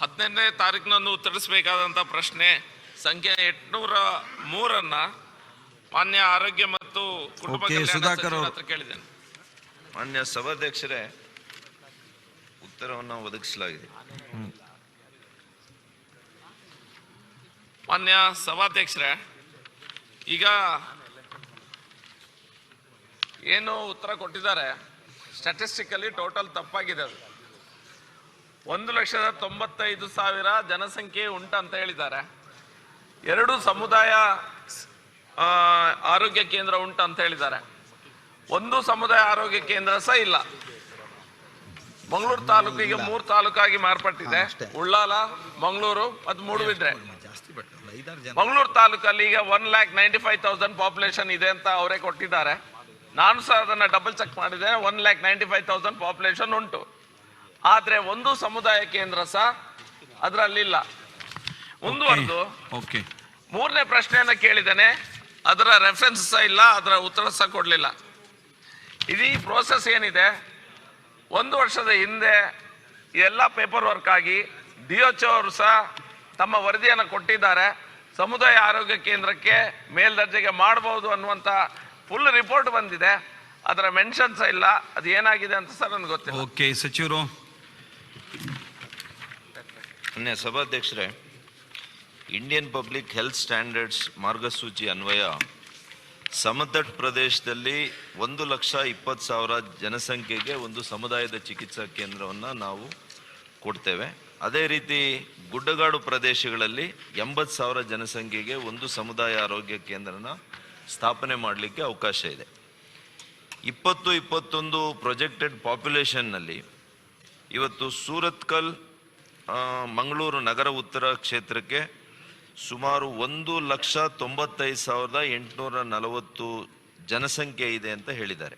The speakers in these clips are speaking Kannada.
18ನೇ ತಾರೀಕಿನಂದು ಉತ್ತರಿಸಬೇಕಾದಂಥ ಪ್ರಶ್ನೆ ಸಂಖ್ಯೆ 803 ಮಾನ್ಯ ಆರೋಗ್ಯ ಮತ್ತು ಕುಟುಂಬ ಕಲ್ಯಾಣ ಸಚಿವರ ಹತ್ರ ಕೇಳಿದ್ದೇನೆ. ಮಾನ್ಯ ಸಭಾಧ್ಯಕ್ಷರೇ, ಉತ್ತರವನ್ನು ಒದಗಿಸಲಾಗಿದೆ. ಮಾನ್ಯ ಸಭಾಧ್ಯಕ್ಷರೇ, ಈಗ ಏನು ಉತ್ತರ ಕೊಟ್ಟಿದ್ದಾರೆ ಸ್ಟ್ಯಾಟಿಸ್ಟಿಕಲಿ ಟೋಟಲ್ ತಪ್ಪಾಗಿದೆ. ಅದು 1,95,000 ಜನಸಂಖ್ಯೆ ಉಂಟಂತ ಹೇಳಿದ್ದಾರೆ. 2 ಸಮುದಾಯ ಆರೋಗ್ಯ ಕೇಂದ್ರ ಉಂಟಂತ ಹೇಳಿದ್ದಾರೆ. 1 ಸಮುದಾಯ ಆರೋಗ್ಯ ಕೇಂದ್ರ ಸಹ ಇಲ್ಲ. ಮಂಗಳೂರು ತಾಲೂಕಿಗೆ 3 ತಾಲೂಕಾಗಿ ಮಾರ್ಪಟ್ಟಿದೆ. ಉಳ್ಳಾಲ, ಮಂಗಳೂರು ಮತ್ತು ಮೂಡುಬಿದ್ರೆ. ಮಂಗಳೂರು ತಾಲೂಕಲ್ಲಿ ಈಗ 1,95,000 ಪಾಪ್ಯುಲೇಷನ್ ಇದೆ ಅಂತ ಅವರೇ ಕೊಟ್ಟಿದ್ದಾರೆ. ನಾನು ಸಹ ಅದನ್ನ ಡಬಲ್ ಚೆಕ್ ಮಾಡಿದೆ. 1,95,000 ಪಾಪ್ಯುಲೇಷನ್ ಉಂಟು. ಆದ್ರೆ 1 ಸಮುದಾಯ ಕೇಂದ್ರ ಸಹ ಅದರಲ್ಲಿಲ್ಲ. ಮುಂದುವರೆದು 3ನೇ ಪ್ರಶ್ನೆಯನ್ನ ಕೇಳಿದ್ದೇನೆ, ಅದರ ರೆಫರೆನ್ಸ್ ಸಹ ಇಲ್ಲ, ಅದರ ಉತ್ತರ ಸಹ ಕೊಡಲಿಲ್ಲ. ಇದೀ ಪ್ರೋಸೆಸ್ ಏನಿದೆ, 1 ವರ್ಷದ ಹಿಂದೆ ಎಲ್ಲ ಪೇಪರ್ ವರ್ಕ್ ಆಗಿ DHO ಅವರು ಸಹ ತಮ್ಮ ವರದಿಯನ್ನು ಕೊಟ್ಟಿದ್ದಾರೆ. ಸಮುದಾಯ ಆರೋಗ್ಯ ಕೇಂದ್ರಕ್ಕೆ ಮೇಲ್ದರ್ಜೆಗೆ ಮಾಡಬಹುದು ಅನ್ನುವಂತ ಫುಲ್ ರಿಪೋರ್ಟ್ ಬಂದಿದೆ. ಅದರ ಮೆನ್ಷನ್ಸ್ ಇಲ್ಲ. ಅದು ಏನಾಗಿದೆ ಅಂತ ಸರ್ ನನಗೆ ಗೊತ್ತಿಲ್ಲ. ಓಕೆ, ಸಚಿವರು. ಮಾನ್ಯ ಸಭಾಧ್ಯಕ್ಷರೇ, ಇಂಡಿಯನ್ ಪಬ್ಲಿಕ್ ಹೆಲ್ತ್ ಸ್ಟ್ಯಾಂಡರ್ಡ್ಸ್ ಮಾರ್ಗಸೂಚಿ ಅನ್ವಯ ಸಮತಟ್ಟು ಪ್ರದೇಶದಲ್ಲಿ 1,20,000 ಜನಸಂಖ್ಯೆಗೆ ಒಂದು ಸಮುದಾಯದ ಚಿಕಿತ್ಸಾ ಕೇಂದ್ರವನ್ನು ನಾವು ಕೊಡ್ತೇವೆ. ಅದೇ ರೀತಿ ಗುಡ್ಡಗಾಡು ಪ್ರದೇಶಗಳಲ್ಲಿ 80,000 ಜನಸಂಖ್ಯೆಗೆ ಒಂದು ಸಮುದಾಯ ಆರೋಗ್ಯ ಕೇಂದ್ರನ ಸ್ಥಾಪನೆ ಮಾಡಲಿಕ್ಕೆ ಅವಕಾಶ ಇದೆ. 2021 ಪ್ರೊಜೆಕ್ಟೆಡ್ ಪಾಪ್ಯುಲೇಷನ್ನಲ್ಲಿ ಇವತ್ತು ಸೂರತ್ಕಲ್, ಮಂಗಳೂರು ನಗರ ಉತ್ತರ ಕ್ಷೇತ್ರಕ್ಕೆ ಸುಮಾರು 1,95,840 ಜನಸಂಖ್ಯೆ ಇದೆ ಅಂತ ಹೇಳಿದ್ದಾರೆ.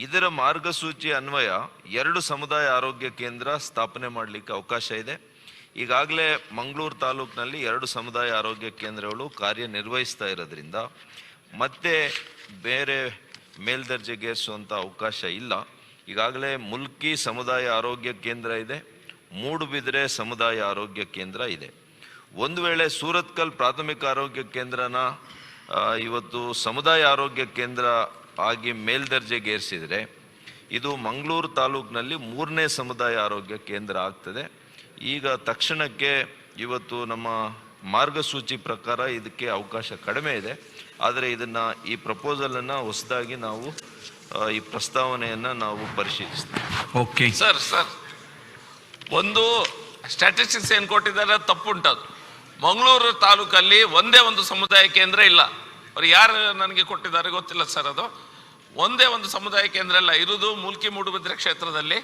ಇದರ ಮಾರ್ಗಸೂಚಿ ಅನ್ವಯ 2 ಸಮುದಾಯ ಆರೋಗ್ಯ ಕೇಂದ್ರ ಸ್ಥಾಪನೆ ಮಾಡಲಿಕ್ಕೆ ಅವಕಾಶ ಇದೆ. ಈಗಾಗಲೇ ಮಂಗಳೂರು ತಾಲೂಕಿನಲ್ಲಿ 2 ಸಮುದಾಯ ಆರೋಗ್ಯ ಕೇಂದ್ರಗಳು ಕಾರ್ಯನಿರ್ವಹಿಸ್ತಾ ಇರೋದ್ರಿಂದ ಮತ್ತೆ ಬೇರೆ ಮೇಲ್ದರ್ಜೆಗೇರಿಸುವಂಥ ಅವಕಾಶ ಇಲ್ಲ. ಈಗಾಗಲೇ ಮುಲ್ಕಿ ಸಮುದಾಯ ಆರೋಗ್ಯ ಕೇಂದ್ರ ಇದೆ, ಮೂಡುಬಿದ್ರೆ ಸಮುದಾಯ ಆರೋಗ್ಯ ಕೇಂದ್ರ ಇದೆ. ಒಂದು ವೇಳೆ ಸೂರತ್ಕಲ್ ಪ್ರಾಥಮಿಕ ಆರೋಗ್ಯ ಕೇಂದ್ರನ ಇವತ್ತು ಸಮುದಾಯ ಆರೋಗ್ಯ ಕೇಂದ್ರ ಆಗಿ ಮೇಲ್ದರ್ಜೆಗೇರಿಸಿದರೆ ಇದು ಮಂಗಳೂರು ತಾಲೂಕಿನಲ್ಲಿ 3ನೇ ಸಮುದಾಯ ಆರೋಗ್ಯ ಕೇಂದ್ರ ಆಗ್ತದೆ. ಈಗ ತಕ್ಷಣಕ್ಕೆ ಇವತ್ತು ನಮ್ಮ ಮಾರ್ಗಸೂಚಿ ಪ್ರಕಾರ ಇದಕ್ಕೆ ಅವಕಾಶ ಕಡಿಮೆ ಇದೆ. ಆದರೆ ಇದನ್ನು ಈ ಪ್ರಪೋಸಲನ್ನು ಹೊಸದಾಗಿ ನಾವು ಈ ಪ್ರಸ್ತಾವನೆಯನ್ನು ನಾವು ಪರಿಶೀಲಿಸ್ತೀವಿ. ಓಕೆ ಸರ್, ಒಂದು ಸ್ಟ್ಯಾಟಿಸ್ಟಿಕ್ಸ್ ಏನು ಕೊಟ್ಟಿದ್ದಾರೆ ತಪ್ಪುಂಟದು. ಮಂಗಳೂರು ತಾಲೂಕಲ್ಲಿ ಒಂದೇ ಒಂದು ಸಮುದಾಯ ಕೇಂದ್ರ ಇಲ್ಲ. ಅವ್ರು ಯಾರು ನನಗೆ ಕೊಟ್ಟಿದ್ದಾರೆ ಗೊತ್ತಿಲ್ಲ ಸರ್. ಅದು ಒಂದೇ ಒಂದು ಸಮುದಾಯ ಕೇಂದ್ರ ಇಲ್ಲ ಇರುವುದು ಮುಲ್ಕಿ ಮೂಡುಬಿದ್ರೆ ಕ್ಷೇತ್ರದಲ್ಲಿ.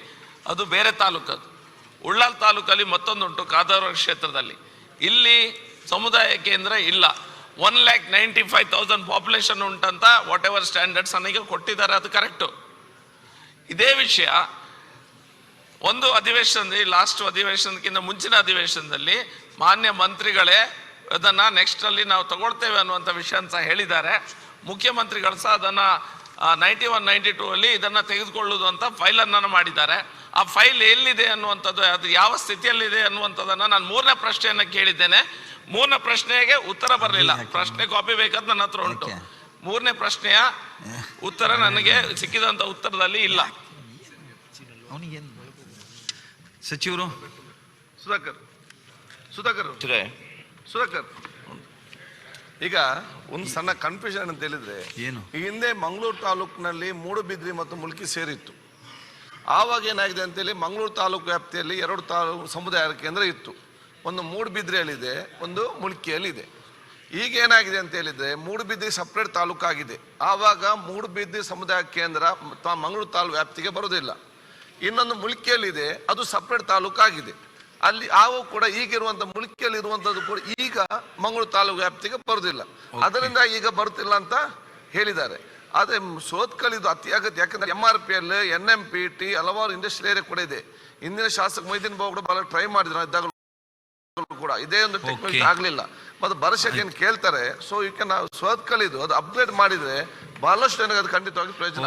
ಅದು ಬೇರೆ ತಾಲೂಕದು. ಉಳ್ಳಾಲ್ ತಾಲೂಕಲ್ಲಿ ಮತ್ತೊಂದುಂಟು ಕಾದಾವರ ಕ್ಷೇತ್ರದಲ್ಲಿ. ಇಲ್ಲಿ ಸಮುದಾಯ ಕೇಂದ್ರ ಇಲ್ಲ. 1,95,000 ಪಾಪ್ಯುಲೇಷನ್ ಉಂಟಂತ ವಾಟ್ ಎವರ್ ಸ್ಟ್ಯಾಂಡರ್ಡ್ಸ್ ನನಗೆ ಕೊಟ್ಟಿದ್ದಾರೆ, ಅದು ಕರೆಕ್ಟು. ಇದೇ ವಿಷಯ ಒಂದು ಅಧಿವೇಶನದಲ್ಲಿ, ಲಾಸ್ಟ್ ಅಧಿವೇಶನಕ್ಕಿಂತ ಮುಂಚಿನ ಅಧಿವೇಶನದಲ್ಲಿ ಮಾನ್ಯ ಮಂತ್ರಿಗಳೇ ಅದನ್ನು ನೆಕ್ಸ್ಟಲ್ಲಿ ನಾವು ತಗೊಳ್ತೇವೆ ಅನ್ನುವಂಥ ವಿಷಯ ಸಹ ಹೇಳಿದ್ದಾರೆ. ಮುಖ್ಯಮಂತ್ರಿಗಳು ಸಹ ಅದನ್ನು 91, 92 ಅಲ್ಲಿ ಇದನ್ನು ತೆಗೆದುಕೊಳ್ಳುವುದು ಅಂತ ಫೈಲನ್ನು ಮಾಡಿದ್ದಾರೆ. ಆ ಫೈಲ್ ಎಲ್ಲಿದೆ ಅನ್ನುವಂಥದ್ದು, ಅದು ಯಾವ ಸ್ಥಿತಿಯಲ್ಲಿದೆ ಅನ್ನುವಂಥದ್ದನ್ನು ನಾನು 3ನೇ ಪ್ರಶ್ನೆಯನ್ನು ಕೇಳಿದ್ದೇನೆ. 3ನೇ ಪ್ರಶ್ನೆಗೆ ಉತ್ತರ ಬರಲಿಲ್ಲ. ಪ್ರಶ್ನೆ ಕಾಪಿ ಬೇಕಾದ ನನ್ನ ಹತ್ರ ಉಂಟು. 3ನೇ ಪ್ರಶ್ನೆಯ ಉತ್ತರ ನನಗೆ ಸಿಕ್ಕಿದಂಥ ಉತ್ತರದಲ್ಲಿ ಇಲ್ಲ. ಸಚಿವರು. ಸುಧಾಕರ್, ಈಗ ಒಂದು ಸಣ್ಣ ಕನ್ಫ್ಯೂಷನ್ ಅಂತ ಹೇಳಿದ್ರೆ, ಏನು ಈ ಹಿಂದೆ ಮಂಗಳೂರು ತಾಲೂಕಿನಲ್ಲಿ ಮೂಡುಬಿದ್ರಿ ಮತ್ತು ಮುಲ್ಕಿ ಸೇರಿತ್ತು. ಆವಾಗ ಏನಾಗಿದೆ ಅಂತೇಳಿ ಮಂಗಳೂರು ತಾಲೂಕು ವ್ಯಾಪ್ತಿಯಲ್ಲಿ 2 ಸಮುದಾಯ ಕೇಂದ್ರ ಇತ್ತು. ಒಂದು ಮೂಡುಬಿದ್ರೆಯಲ್ಲಿದೆ, ಒಂದು ಮುಲ್ಕಿಯಲ್ಲಿದೆ. ಈಗ ಏನಾಗಿದೆ ಅಂತ ಹೇಳಿದ್ರೆ ಮೂಡುಬಿದ್ರಿ ಸಪ್ರೇಟ್ ತಾಲೂಕು ಆಗಿದೆ. ಆವಾಗ ಮೂಡುಬಿದ್ರಿ ಸಮುದಾಯ ಕೇಂದ್ರ ಮಂಗಳೂರು ತಾಲೂಕು ವ್ಯಾಪ್ತಿಗೆ ಬರೋದಿಲ್ಲ. ಇನ್ನೊಂದು ಮುಲ್ಕಿಯಲ್ಲಿದೆ, ಅದು ಸಪ್ರೇಟ್ ತಾಲೂಕು ಆಗಿದೆ. ಅಲ್ಲಿ ಆವು ಕೂಡ ಈಗಿರುವಂತ ಮುಲ್ಕಿಯಲ್ಲಿ ಇರುವಂತದ್ದು ಕೂಡ ಈಗ ಮಂಗಳೂರು ತಾಲೂಕು ವ್ಯಾಪ್ತಿಗೆ ಬರುವುದಿಲ್ಲ. ಅದರಿಂದ ಈಗ ಬರುತ್ತಿಲ್ಲ ಅಂತ ಹೇಳಿದ್ದಾರೆ. ಆದ್ರೆ ಸೋತ್ಕಲ್ ಇದು ಅತಿ ಆಗತ್ತೆ. ಯಾಕಂದ್ರೆ MRPL, NMPT ಹಲವಾರು ಇಂಡಸ್ಟ್ರಿಯಲ್ ಏರಿಯಾ ಕೂಡ ಇದೆ. ಇಂದಿನ ಶಾಸಕ ಮೊಯ್ದೀನ್ ಬಾಬು ಕೂಡ ಬಹಳ ಟ್ರೈ ಮಾಡಿದ್ರು ಇದ್ದಾಗ ಕೂಡ ಇದೇ ಒಂದು ಟೆಕ್ನಾಲಜಿ ಆಗ್ಲಿಲ್ಲ. ಮತ್ತೆ ಭರವಸೆಗೆ ಏನು ಕೇಳ್ತಾರೆ. ಸೊ ಈಗ ನಾವು ಸೋತ್ಕಲ್ ಇದು ಅದು ಅಪ್ಗ್ರೇಡ್ ಮಾಡಿದ್ರೆ ಬಹಳಷ್ಟು ನನಗೆ ಅದು ಖಂಡಿತವಾಗಿ ಪ್ರಯೋಜನ.